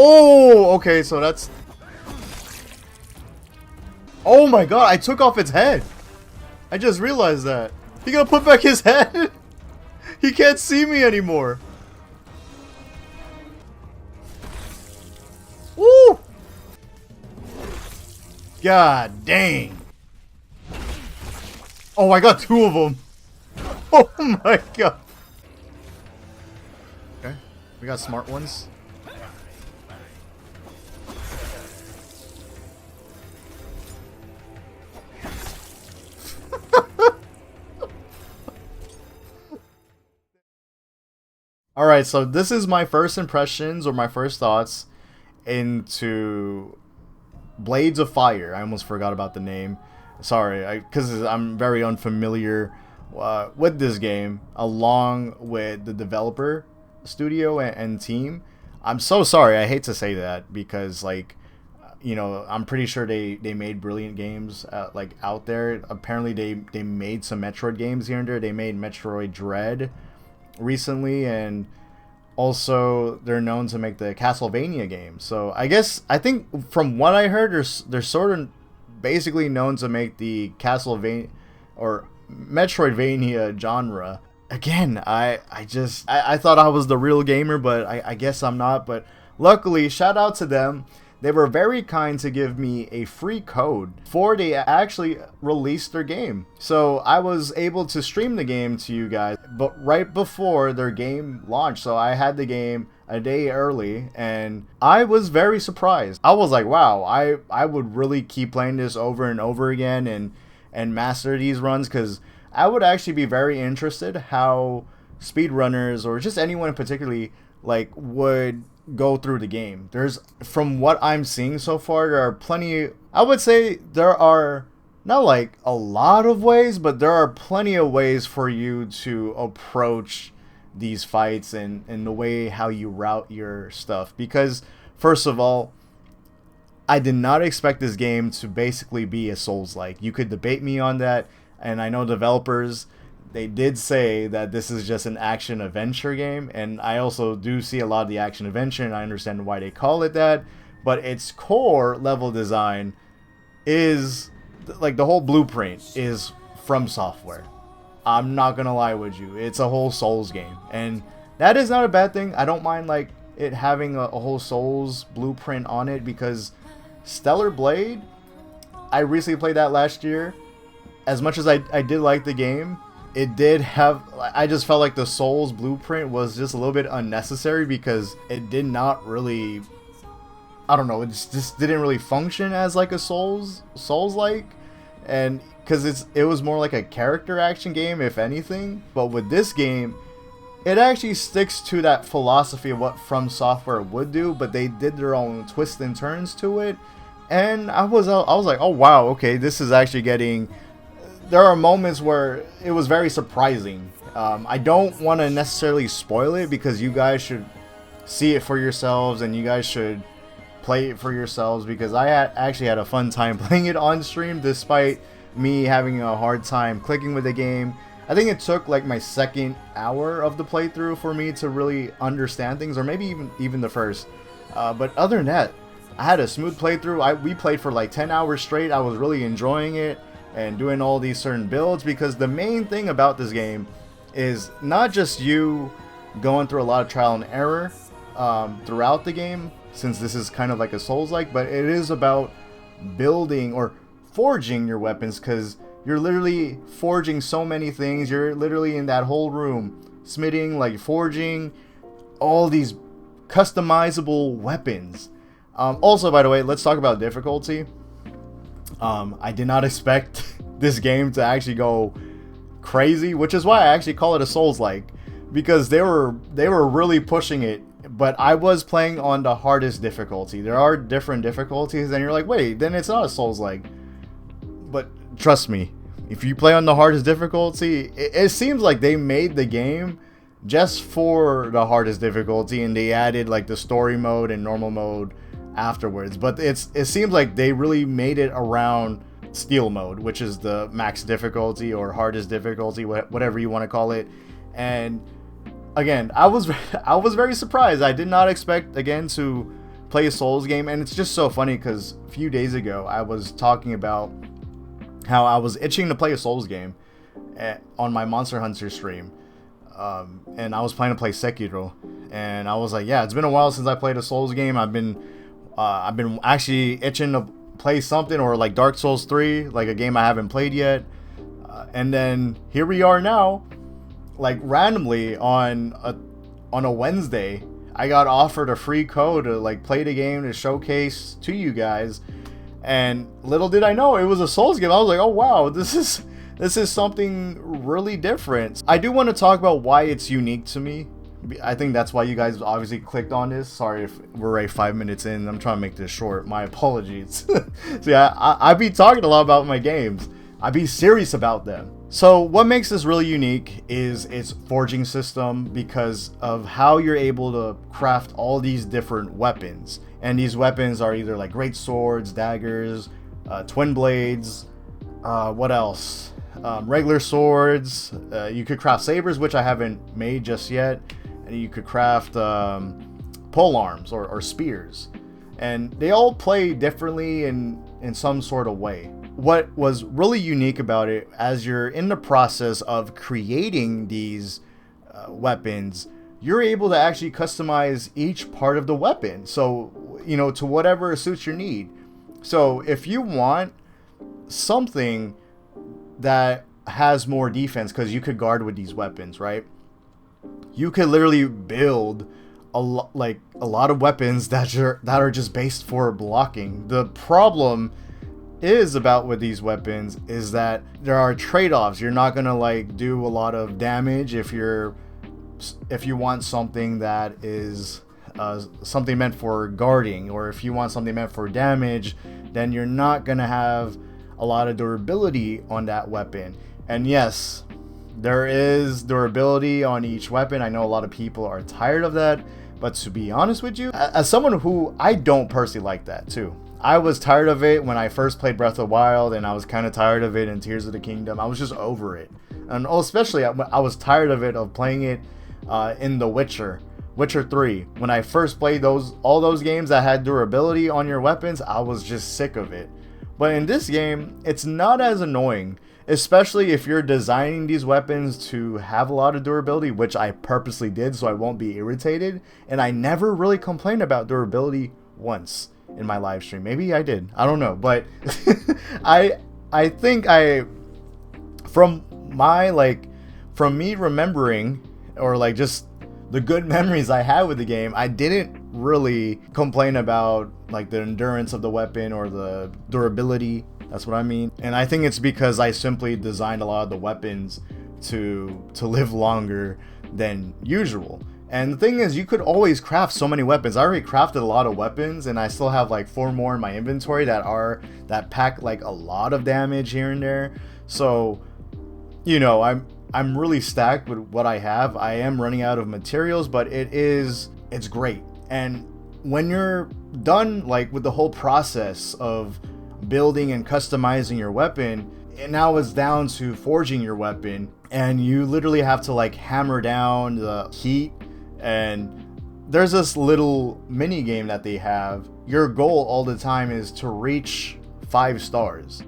Oh, okay, so that's... Oh my god, I took off its head. I just realized that. He gonna put back his head? He can't see me anymore. Woo! God dang. Oh, I got 2 of them. Oh my god. Okay, we got smart ones. Alright, so this is my first impressions or my first thoughts into Blades of Fire. I almost forgot about the name. Sorry, because I'm very unfamiliar with this game, along with the developer, studio, and team. I'm so sorry. I hate to say that because, like, you know, I'm pretty sure they made brilliant games like out there. Apparently, they made some Metroid games here and there. They made Metroid Dread recently, and also they're known to make the Castlevania games. So I think from what I heard, they're sort of basically known to make the Castlevania or Metroidvania genre. Again, I thought I was the real gamer, but I guess I'm not. But luckily, shout out to them. They were very kind to give me a free code before they actually released their game. So I was able to stream the game to you guys, but right before their game launched. So I had the game a day early, and I was very surprised. I was like, wow, I would really keep playing this over and over again and master these runs, because I would actually be very interested how speedrunners or just anyone particularly like would go through the game. There's, from what I'm seeing so far, there are plenty, I would say there are not like a lot of ways, but there are plenty of ways for you to approach these fights and the way how you route your stuff. Because first of all, I did not expect this game to basically be a Souls-like. You could debate me on that, and I know developers, they did say that this is just an action adventure game, and I also do see a lot of the action adventure, and I understand why they call it that, but its core level design is, like, the whole blueprint is from software. I'm not gonna lie with you, it's a whole Souls game, and that is not a bad thing. I don't mind, like, it having a whole Souls blueprint on it, because Stellar Blade, I recently played that last year. As much as I did like the game, it did have, I just felt like the Souls blueprint was just a little bit unnecessary, because it did not really, I don't know, it just didn't really function as like a Souls-like, and because it was more like a character action game, if anything. But with this game, it actually sticks to that philosophy of what From Software would do, but they did their own twists and turns to it, and I was like, oh wow, okay, this is actually getting. There are moments where it was very surprising. I don't want to necessarily spoil it, because you guys should see it for yourselves, and you guys should play it for yourselves, because I actually had a fun time playing it on stream, despite me having a hard time clicking with the game. I think it took like my second hour of the playthrough for me to really understand things, or maybe even the first. But other than that, I had a smooth playthrough. We played for like 10 hours straight. I was really enjoying it and doing all these certain builds, because the main thing about this game is not just you going through a lot of trial and error throughout the game, since this is kind of like a Souls-like, but it is about building or forging your weapons, because you're literally forging so many things. You're literally in that whole room smithing, like forging all these customizable weapons. Also, by the way, let's talk about difficulty. I did not expect this game to actually go crazy, which is why I actually call it a Souls-like, because they were really pushing it. But I was playing on the hardest difficulty. There are different difficulties, and you're like, wait, then it's not a Souls-like. But trust me, if you play on the hardest difficulty, it seems like they made the game just for the hardest difficulty, and they added like the story mode and normal mode afterwards. But it seems like they really made it around steel mode, which is the max difficulty or hardest difficulty, whatever you want to call it. And again, I was very surprised. I did not expect, again, to play a Souls game, and it's just so funny because a few days ago I was talking about how I was itching to play a Souls game on my Monster Hunter stream, and I was planning to play Sekiro, and I was like, yeah, it's been a while since I played a Souls game. I've been actually itching to play something, or like Dark Souls 3, like a game I haven't played yet, and then here we are now, like randomly on a Wednesday, I got offered a free code to like play the game to showcase to you guys, and little did I know it was a Souls game. I was like, oh wow, this is something really different. I do want to talk about why it's unique to me. I think that's why you guys obviously clicked on this. Sorry if we're already 5 minutes in. I'm trying to make this short. My apologies. So yeah, I be talking a lot about my games. I be serious about them. So what makes this really unique is its forging system, because of how you're able to craft all these different weapons. And these weapons are either like great swords, daggers, twin blades, what else? Regular swords. You could craft sabers, which I haven't made just yet. And you could craft pole arms or spears. And they all play differently in some sort of way. What was really unique about it, as you're in the process of creating these weapons, you're able to actually customize each part of the weapon. So, you know, to whatever suits your need. So if you want something that has more defense, because you could guard with these weapons, right? You could literally build a lot of weapons that are just based for blocking. The problem is about with these weapons is that there are trade-offs. You're not gonna like do a lot of damage if you want something that is something meant for guarding, or if you want something meant for damage, then you're not gonna have a lot of durability on that weapon. And yes, there is durability on each weapon. I know a lot of people are tired of that, but to be honest with you, as someone who, I don't personally like that too. I was tired of it when I first played Breath of the Wild, and I was kind of tired of it in Tears of the Kingdom. I was just over it. And especially, I was tired of it, of playing it in The Witcher 3. When I first played all those games that had durability on your weapons, I was just sick of it. But in this game, it's not as annoying, especially if you're designing these weapons to have a lot of durability, which I purposely did so I won't be irritated. And I never really complained about durability once in my live stream. Maybe I did, I don't know, but I think from me remembering, or like just the good memories I had with the game, I didn't really complain about like the endurance of the weapon or the durability. That's what I mean. And I think it's because I simply designed a lot of the weapons to live longer than usual. And the thing is, you could always craft so many weapons. I already crafted a lot of weapons, and I still have like 4 more in my inventory that pack like a lot of damage here and there. So, you know, I'm really stacked with what I have. I am running out of materials, but it's great. And when you're done like with the whole process of building and customizing your weapon, and now it's down to forging your weapon, and you literally have to like hammer down the heat. And there's this little mini game that they have. Your goal all the time is to reach 5 stars,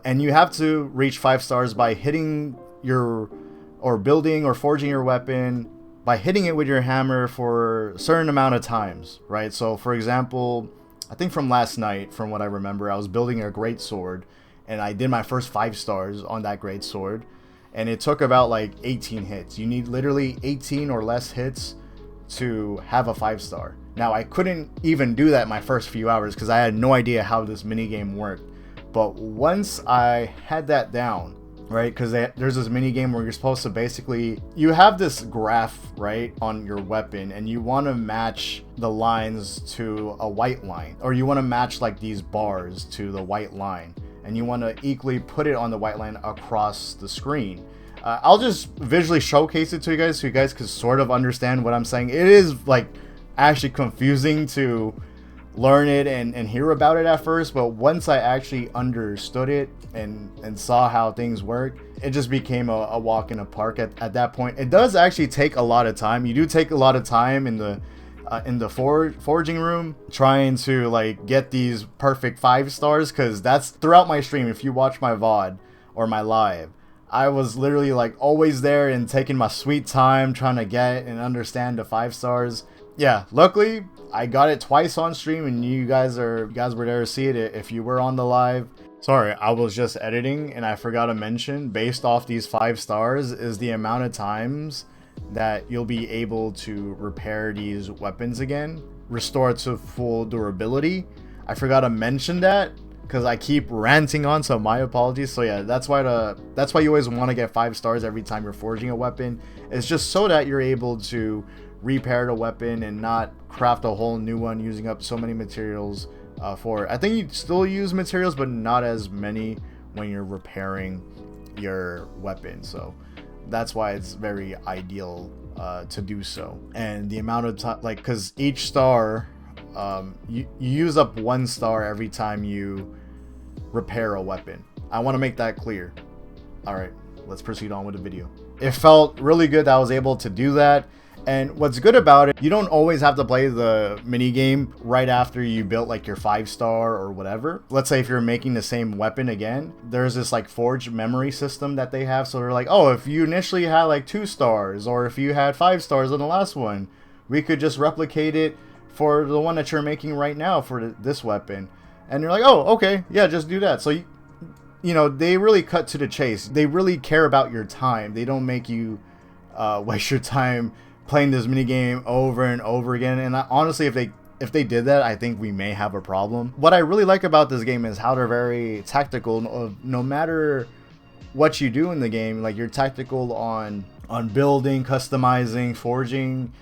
and you have to reach 5 stars by hitting or building or forging your weapon by hitting it with your hammer for a certain amount of times, right? So for example, I think from last night, from what I remember, I was building a great sword, and I did my first 5 stars on that great sword, and it took about like 18 hits. You need literally 18 or less hits to have a 5 star. Now, I couldn't even do that my first few hours because I had no idea how this minigame worked. But once I had that down, right, because there's this minigame where you're supposed to basically, you have this graph, right, on your weapon, and you want to match the lines to a white line, or you want to match like these bars to the white line, and you want to equally put it on the white line across the screen. I'll just visually showcase it to you guys so you guys can sort of understand what I'm saying. It is like actually confusing to learn it and hear about it at first, but once I actually understood it and saw how things work, it just became a walk in the park at that point. It does actually take a lot of time. You do take a lot of time in the in the forging room, trying to like get these perfect 5 stars, because that's throughout my stream. If you watch my VOD or my live, I was literally like always there and taking my sweet time trying to get and understand the 5 stars. Yeah, luckily I got it twice on stream, and you guys were there to see it if you were on the live. Sorry, I was just editing and I forgot to mention, based off these 5 stars is the amount of times that you'll be able to repair these weapons again, restore to full durability. I forgot to mention that because I keep ranting on, so my apologies. So yeah, that's why you always want to get 5 stars every time you're forging a weapon. It's just so that you're able to repair the weapon and not craft a whole new one using up so many materials for it. I think you still use materials, but not as many when you're repairing your weapon. So that's why it's very ideal to do so. And the amount of time, like, because each star, you use up 1 star every time you repair a weapon. I want to make that clear. All right, let's proceed on with the video. It felt really good that I was able to do that. And what's good about it, you don't always have to play the mini game right after you built like your 5 star or whatever. Let's say if you're making the same weapon again, there's this like forged memory system that they have. So they're like, oh, if you initially had like 2 stars, or if you had 5 stars on the last one, we could just replicate it for the one that you're making right now for this weapon. And you're like, oh, okay, yeah, just do that. So you know, they really cut to the chase. They really care about your time. They don't make you waste your time playing this mini game over and over again. And honestly, if they did that, I think we may have a problem. What I really like about this game is how they're very tactical. No matter what you do in the game, like, you're tactical on building, customizing, forging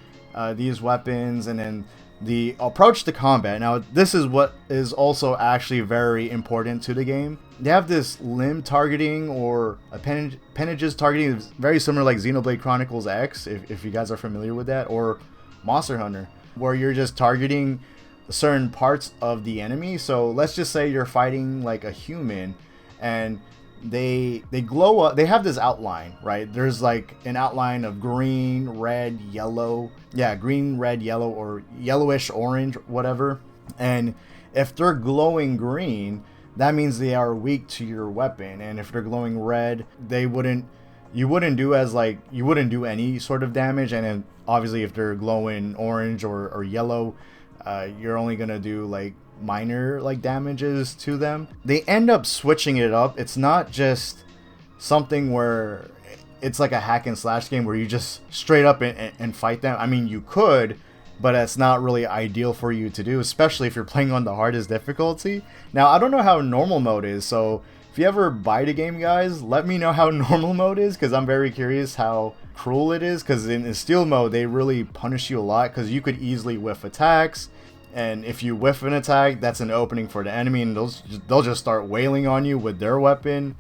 these weapons, and then the approach to combat. Now, this is what is also actually very important to the game. They have this limb targeting or appendages targeting, very similar like Xenoblade Chronicles X, if you guys are familiar with that, or Monster Hunter, where you're just targeting certain parts of the enemy. So let's just say you're fighting like a human, and they glow up. They have this outline, right? There's like an outline of green, red, yellow. Yeah, green, red, yellow, or yellowish orange, whatever. And if they're glowing green, that means they are weak to your weapon. And if they're glowing red, you wouldn't do any sort of damage. And then obviously if they're glowing orange or yellow, you're only gonna do like minor like damages to them. They end up switching it up. It's not just something where it's like a hack and slash game where you just straight up and fight them. I mean, you could, but it's not really ideal for you to do, especially if you're playing on the hardest difficulty. Now, I don't know how normal mode is, so if you ever buy the game, guys, let me know how normal mode is, because I'm very curious how cruel it is. Because in steel mode, they really punish you a lot, because you could easily whiff attacks. And if you whiff an attack, that's an opening for the enemy, and they'll just start wailing on you with their weapon,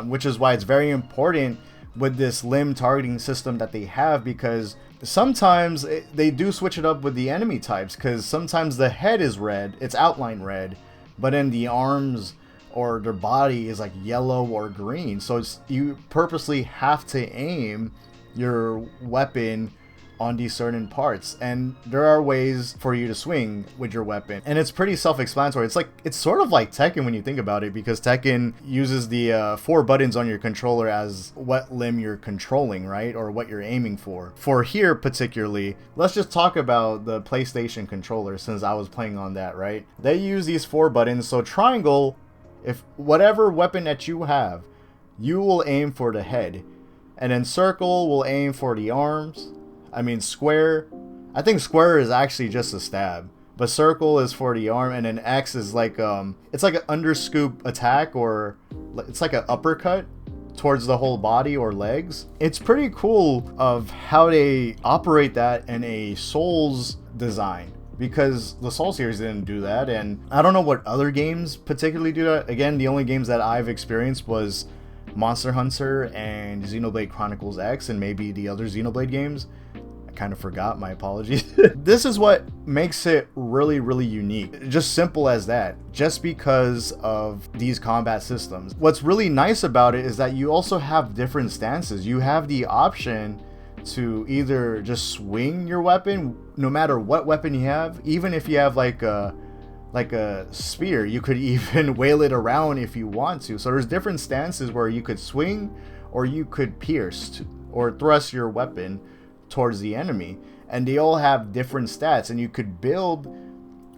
which is why it's very important with this limb targeting system that they have, because sometimes they do switch it up with the enemy types, because sometimes the head is red, it's outline red, but then the arms or their body is like yellow or green. So you purposely have to aim your weapon on these certain parts, and there are ways for you to swing with your weapon, and it's pretty self-explanatory. It's sort of like Tekken when you think about it, because Tekken uses the 4 buttons on your controller as what limb you're controlling, right, or what you're aiming for. For here particularly, let's just talk about the PlayStation controller, since I was playing on that, right? They use these 4 buttons. So triangle, if whatever weapon that you have, you will aim for the head, and then circle will aim for the arms. I mean, square, I think square is actually just a stab, but circle is for the arm, and then X is like, it's like an underscoop attack, or it's like an uppercut towards the whole body or legs. It's pretty cool of how they operate that in a Souls design, because the Soul series didn't do that, and I don't know what other games particularly do that. Again, the only games that I've experienced was Monster Hunter and Xenoblade Chronicles X, and maybe the other Xenoblade games. Kind of forgot, my apologies. This is what makes it really, really unique. Just simple as that, just because of these combat systems. What's really nice about it is that you also have different stances. You have the option to either just swing your weapon, no matter what weapon you have. Even if you have like a spear, you could even wail it around if you want to. So there's different stances where you could swing, or you could pierce or thrust your weapon towards the enemy, and they all have different stats, and you could build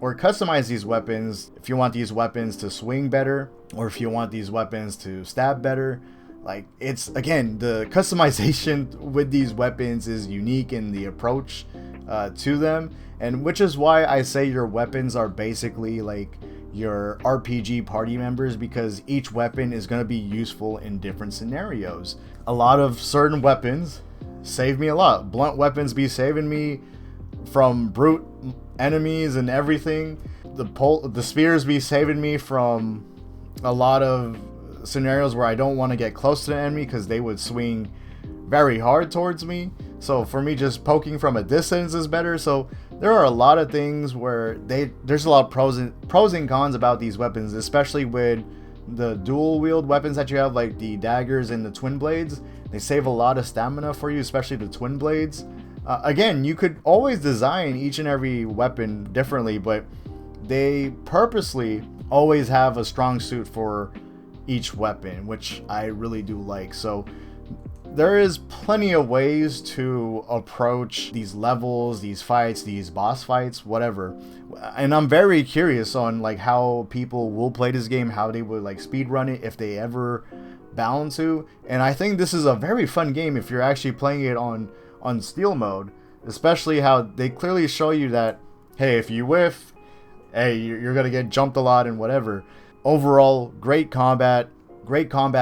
or customize these weapons if you want these weapons to swing better, or if you want these weapons to stab better. Like, it's, again, the customization with these weapons is unique in the approach to them, and which is why I say your weapons are basically like your RPG party members, because each weapon is going to be useful in different scenarios. A lot of certain weapons save me a lot. Blunt weapons be saving me from brute enemies and everything. The spears be saving me from a lot of scenarios where I don't want to get close to the enemy because they would swing very hard towards me. So for me, just poking from a distance is better. So there are a lot of things where there's a lot of pros and cons about these weapons, especially with the dual wield weapons that you have, like the daggers and the twin blades. They save a lot of stamina for you, especially the twin blades. Again, you could always design each and every weapon differently, but they purposely always have a strong suit for each weapon, which I really do like. So there is plenty of ways to approach these levels, these fights, these boss fights, whatever. And I'm very curious on like how people will play this game, how they would like speed run it if they ever bound to. And I think this is a very fun game if you're actually playing it on steal mode, especially how they clearly show you that, hey, if you whiff, hey, you're gonna get jumped a lot and whatever. Overall, great combat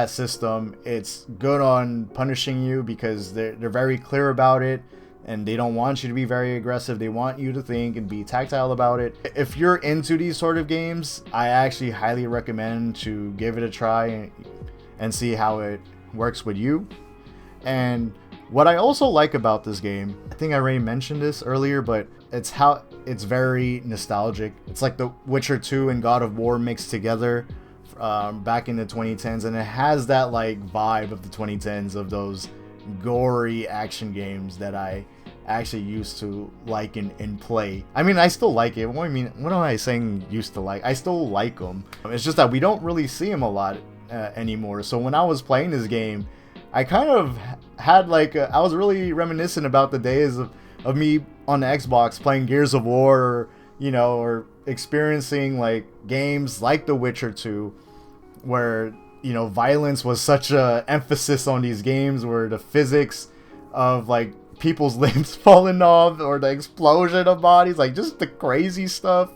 system. It's good on punishing you because they're very clear about it, and they don't want you to be very aggressive. They want you to think and be tactile about it. If you're into these sort of games, I actually highly recommend to give it a try and see how it works with you. And what I also like about this game, I think I already mentioned this earlier, but it's how it's very nostalgic. It's like The Witcher 2 and God of War mixed together back in the 2010s, and it has that like vibe of the 2010s, of those gory action games that I actually used to like and play. I mean, I still like it. What am I saying used to like? I still like them. It's just that we don't really see them a lot anymore. So when I was playing this game, I kind of had like I was really reminiscent about the days of me on the Xbox playing Gears of War, or experiencing like games like The Witcher 2, where violence was such a emphasis on these games, where the physics of like people's limbs falling off or the explosion of bodies, like just the crazy stuff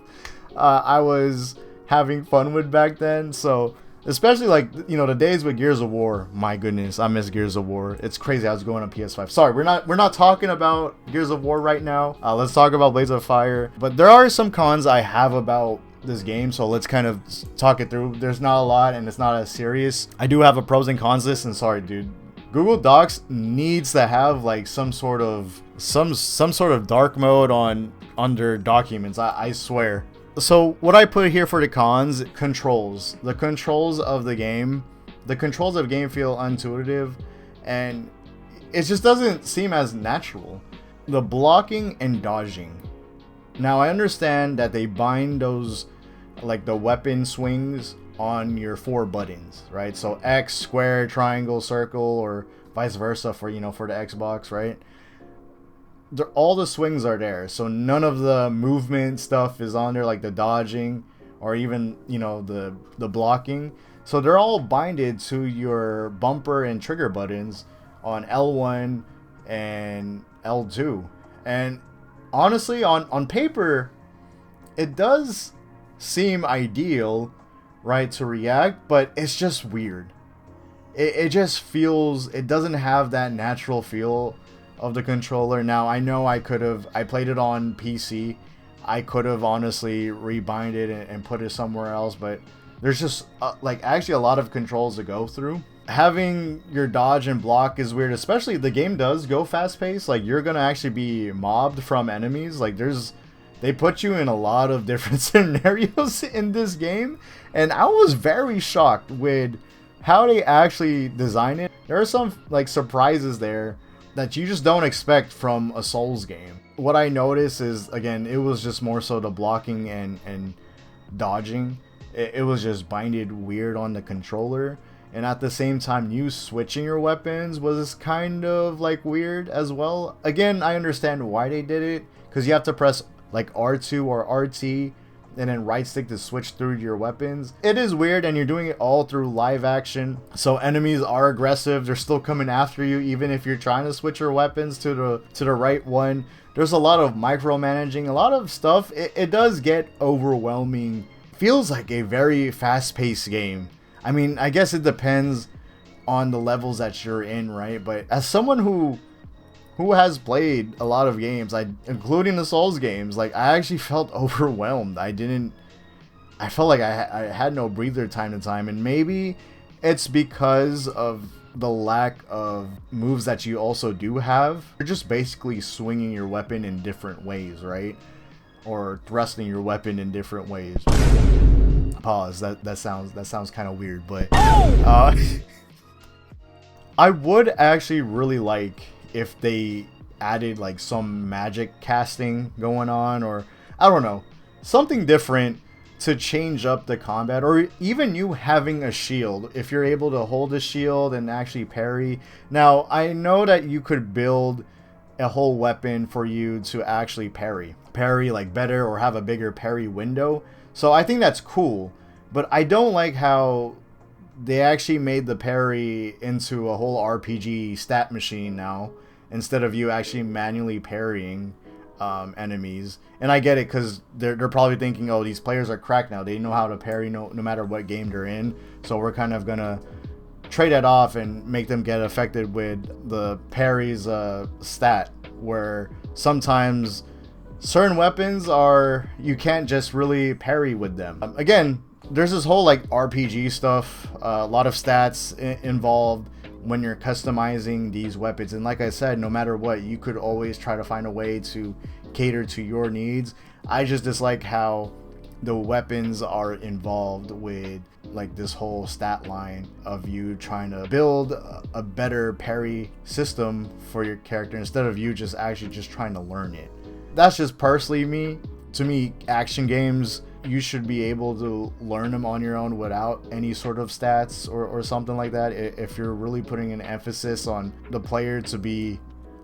I was having fun with back then. So especially like the days with Gears of War, my goodness, I miss Gears of War. It's crazy. I was going on PS5. Sorry, we're not talking about Gears of War right now. Let's talk about Blades of Fire. But there are some cons I have about this game, so let's kind of talk it through. There's not a lot, and it's not as serious. I do have a pros and cons list, and sorry, dude, Google Docs needs to have like some sort of dark mode under documents. I swear. So what I put here for the cons: controls. The controls of the game feel intuitive, and it just doesn't seem as natural. The blocking and dodging. Now I understand that they bind those, like the weapon swings, on your 4 buttons, right? So X, square, triangle, circle, or vice versa for the Xbox, right? All the swings are there, so none of the movement stuff is on there, like the dodging or even the blocking. So they're all binded to your bumper and trigger buttons on L1 and L2. And honestly, on paper, it does seem ideal, right, to react, but it's just weird. It just feels, it doesn't have that natural feel of the controller. Now I know I played it on PC. I could have honestly rebind it and put it somewhere else, but there's just like actually a lot of controls to go through. Having your dodge and block is weird, especially the game does go fast paced. Like you're gonna actually be mobbed from enemies. Like they put you in a lot of different scenarios in this game, and I was very shocked with how they actually design it. There are some like surprises there that you just don't expect from a Souls game. What I noticed is, again, it was just more so the blocking and dodging. It was just binded weird on the controller. And at the same time, you switching your weapons was kind of like weird as well. Again, I understand why they did it, because you have to press like R2 or RT and then right stick to switch through your weapons. It is weird, and you're doing it all through live action. So enemies are aggressive. They're still coming after you, even if you're trying to switch your weapons to the right one. There's a lot of micromanaging, a lot of stuff. It does get overwhelming. Feels like a very fast-paced game. I mean, I guess it depends on the levels that you're in, right? But as someone who has played a lot of games, including the Souls games, like, I actually felt overwhelmed. I felt like I had no breather time to time, and maybe it's because of the lack of moves that you also do have. You're just basically swinging your weapon in different ways, right? Or thrusting your weapon in different ways. Pause. That sounds kind of weird, but I would actually really like if they added like some magic casting going on, or I don't know, something different to change up the combat, or even you having a shield, if you're able to hold a shield and actually parry. Now, I know that you could build a whole weapon for you to actually parry like better, or have a bigger parry window. So I think that's cool, but I don't like how they actually made the parry into a whole RPG stat machine now, instead of you actually manually parrying enemies. And I get it, because they're probably thinking, oh, these players are cracked now. They know how to parry no matter what game they're in. So we're kind of gonna trade that off and make them get affected with the parries stat, where sometimes certain weapons you can't just really parry with them. Again, there's this whole like RPG stuff, a lot of stats involved when you're customizing these weapons. And like I said, no matter what, you could always try to find a way to cater to your needs. I just dislike how the weapons are involved with like this whole stat line of you trying to build a better parry system for your character, instead of you just trying to learn it. That's just personally me. To me, action games, you should be able to learn them on your own without any sort of stats or something like that. If you're really putting an emphasis on the player to be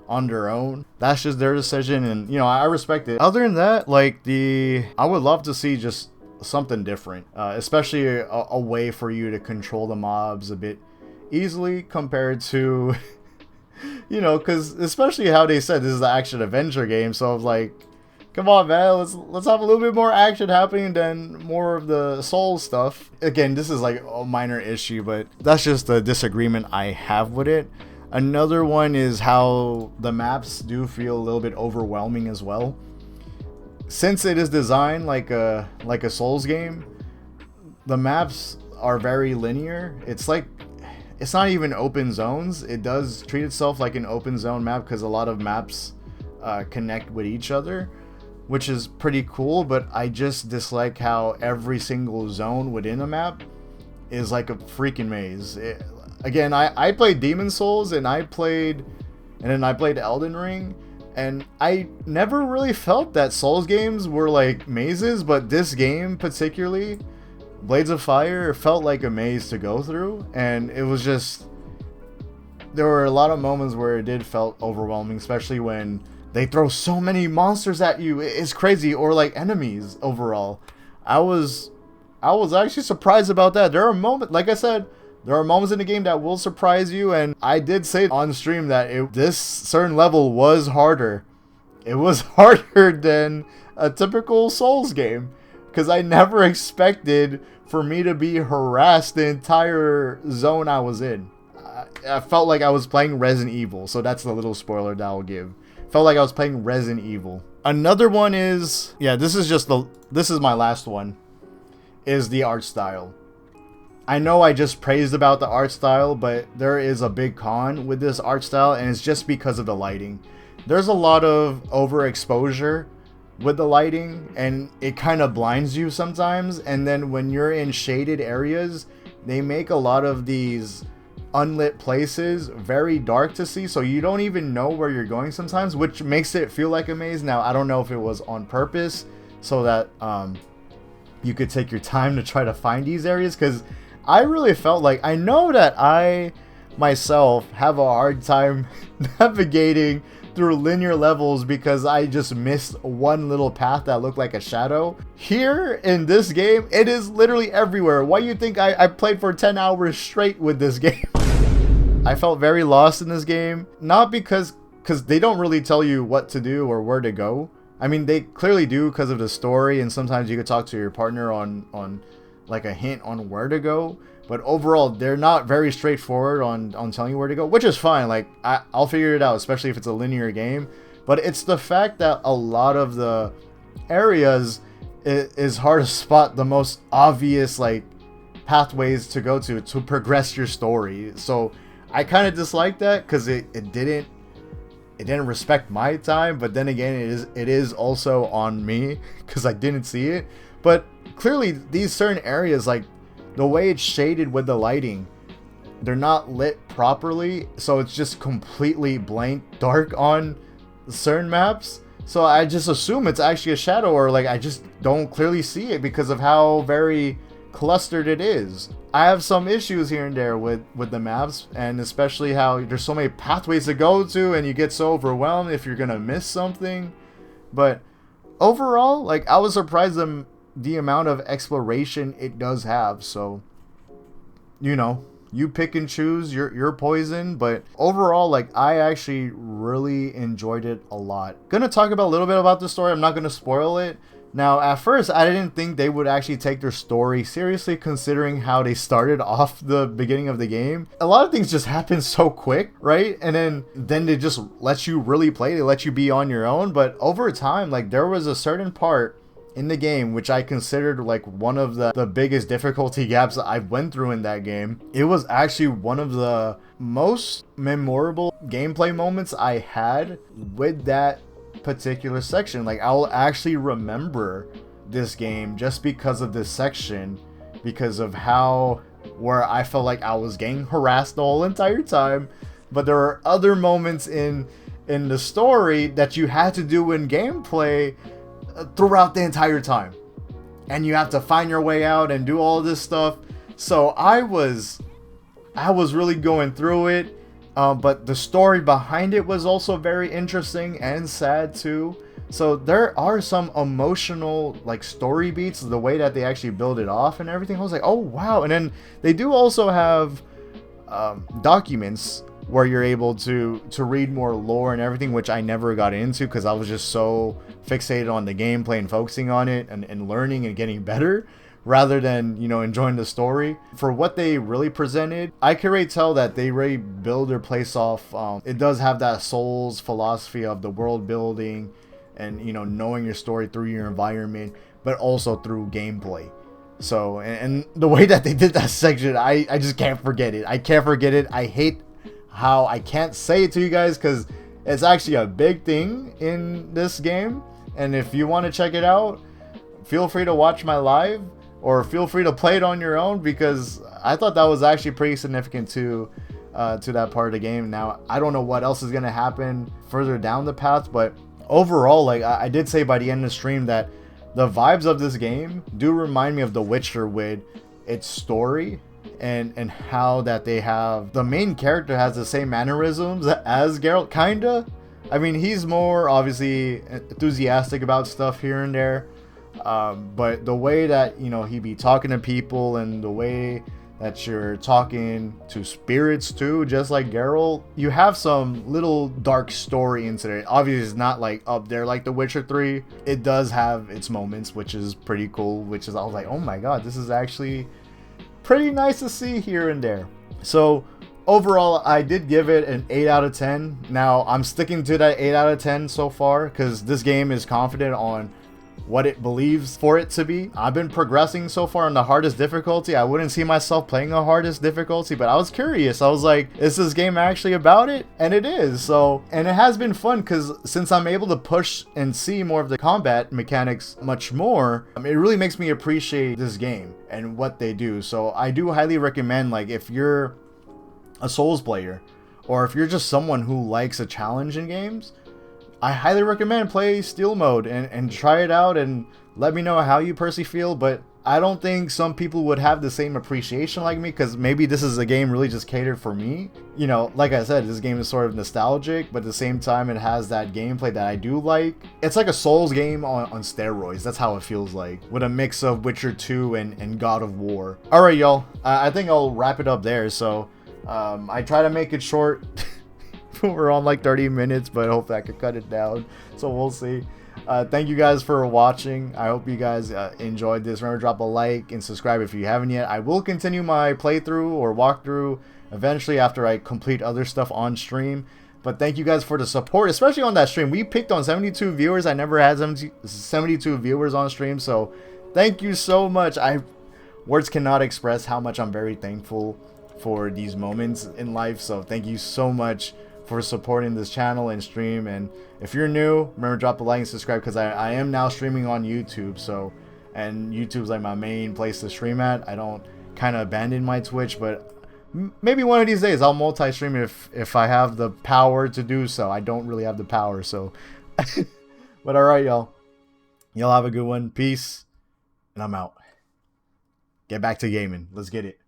on their own, that's just their decision, and you know, I respect it. Other than that, like, I would love to see just something different, especially a way for you to control the mobs a bit easily compared to you know, because especially how they said this is the action adventure game, so I was like, come on, man, let's have a little bit more action happening than more of the Souls stuff. Again, this is like a minor issue, but that's just a disagreement I have with it. Another one is how the maps do feel a little bit overwhelming as well. Since it is designed like a Souls game, the maps are very linear. It's not even open zones. It does treat itself like an open zone map, because a lot of maps connect with each other, which is pretty cool, but I just dislike how every single zone within a map is like a freaking maze. Again, I played Demon Souls, and then I played Elden Ring, and I never really felt that Souls games were like mazes, but this game particularly, Blades of Fire, felt like a maze to go through, and it was just, there were a lot of moments where it did felt overwhelming, especially when they throw so many monsters at you. It's crazy. Or like enemies overall. I was actually surprised about that. There are moments, like I said, there are moments in the game that will surprise you, and I did say on stream that this certain level was harder. It was harder than a typical Souls game, because I never expected for me to be harassed the entire zone I was in. I felt like I was playing Resident Evil, so that's the little spoiler that I'll give. Felt like I was playing Resident Evil. Another one is, yeah, this is my last one, is the art style. I know I just praised about the art style, but there is a big con with this art style, and it's just because of the lighting. There's a lot of overexposure with the lighting, and it kind of blinds you sometimes, and then when you're in shaded areas, they make a lot of these unlit places, very dark to see, so you don't even know where you're going sometimes, which makes it feel like a maze. Now, I don't know if it was on purpose so that you could take your time to try to find these areas, because I really felt like, I know that I myself have a hard time navigating through linear levels because I just missed one little path that looked like a shadow. Here in this game, it is literally everywhere. Why do you think I played for 10 hours straight with this game? I felt very lost in this game, not because they don't really tell you what to do or where to go. I mean, they clearly do because of the story, and sometimes you could talk to your partner on like a hint on where to go. But overall, they're not very straightforward on telling you where to go, which is fine. Like, I'll figure it out, especially if it's a linear game. But it's the fact that a lot of the areas is hard to spot the most obvious, like, pathways to go to progress your story. So I kind of dislike that because it didn't respect my time. But then again, it is also on me because I didn't see it. But clearly, these certain areas, like, the way it's shaded with the lighting, they're not lit properly, so it's just completely blank dark on certain maps. So I just assume it's actually a shadow, or like I just don't clearly see it because of how very clustered it is. I have some issues here and there with the maps, and especially how there's so many pathways to go to and you get so overwhelmed if you're gonna miss something. But overall, like, I was surprised the amount of exploration it does have. So, you know, you pick and choose your poison, but overall, like, I actually really enjoyed it a lot. Gonna talk about a little bit about the story. I'm not gonna spoil it. Now, at first, I didn't think they would actually take their story seriously, considering how they started off the beginning of the game. A lot of things just happen so quick, right? And then they just let you really play. They let you be on your own. But over time, like, there was a certain part in the game which I considered like one of the biggest difficulty gaps that I went through in that game. It was actually one of the most memorable gameplay moments I had with that particular section. Like, I'll actually remember this game just because of this section, because of how where I felt like I was getting harassed the whole entire time. But there are other moments in the story that you had to do in gameplay throughout the entire time, and you have to find your way out and do all this stuff. So I was really going through it, but the story behind it was also very interesting and sad too. So there are some emotional, like, story beats, the way that they actually build it off and everything. I was like, oh wow. And then they do also have documents where you're able to read more lore and everything, which I never got into because I was just so fixated on the gameplay and focusing on it and learning and getting better, rather than, you know, enjoying the story. For what they really presented, I can really tell that they really build their place off. It does have that Souls philosophy of the world building and, you know, knowing your story through your environment, but also through gameplay. So, and the way that they did that section, I just can't forget it. I can't forget it. I hate how I can't say it to you guys because it's actually a big thing in this game. And if you want to check it out, feel free to watch my live or feel free to play it on your own, because I thought that was actually pretty significant to that part of the game. Now, I don't know what else is going to happen further down the path, but overall, like I did say by the end of the stream, that the vibes of this game do remind me of The Witcher with its story and how that they have, the main character has the same mannerisms as Geralt, kinda. I mean, he's more obviously enthusiastic about stuff here and there, but the way that, you know, he be talking to people and the way that you're talking to spirits too, just like Geralt, you have some little dark story into it. Obviously, it's not like up there like The Witcher 3. It does have its moments, which is pretty cool, which is, I was like, oh my god, this is actually pretty nice to see here and there. So overall, I did give it an 8 out of 10. Now, I'm sticking to that 8 out of 10 so far because this game is confident on what it believes for it to be. I've been progressing so far on the hardest difficulty. I wouldn't see myself playing the hardest difficulty, but I was curious. I was like, is this game actually about it? And it is. So, and it has been fun because since I'm able to push and see more of the combat mechanics much more, it really makes me appreciate this game and what they do. So I do highly recommend, like, if you're a Souls player, or if you're just someone who likes a challenge in games, I highly recommend play Steel Mode and try it out and let me know how you personally feel. But I don't think some people would have the same appreciation like me, because maybe this is a game really just catered for me. You know, like I said, this game is sort of nostalgic, but at the same time it has that gameplay that I do like. It's like a Souls game on steroids. That's how it feels like, with a mix of Witcher 2 and God of War. Alright, y'all, I think I'll wrap it up there. So I try to make it short. We're on like 30 minutes, but I hope I could cut it down, so we'll see. Thank you guys for watching. I hope you guys enjoyed this. Remember, drop a like and subscribe if you haven't yet. I will continue my playthrough or walkthrough eventually after I complete other stuff on stream. But thank you guys for the support, especially on that stream. We picked on 72 viewers. I never had 72 viewers on stream, so thank you so much. Words cannot express how much I'm very thankful for these moments in life. So thank you so much for supporting this channel and stream. And if you're new, remember, drop a like and subscribe, because I am now streaming on YouTube. So, and YouTube's like my main place to stream at. I don't kind of abandon my Twitch, but maybe one of these days I'll multi-stream if I have the power to do so. I don't really have the power, so but alright, y'all have a good one. Peace, and I'm out. Get back to gaming. Let's get it.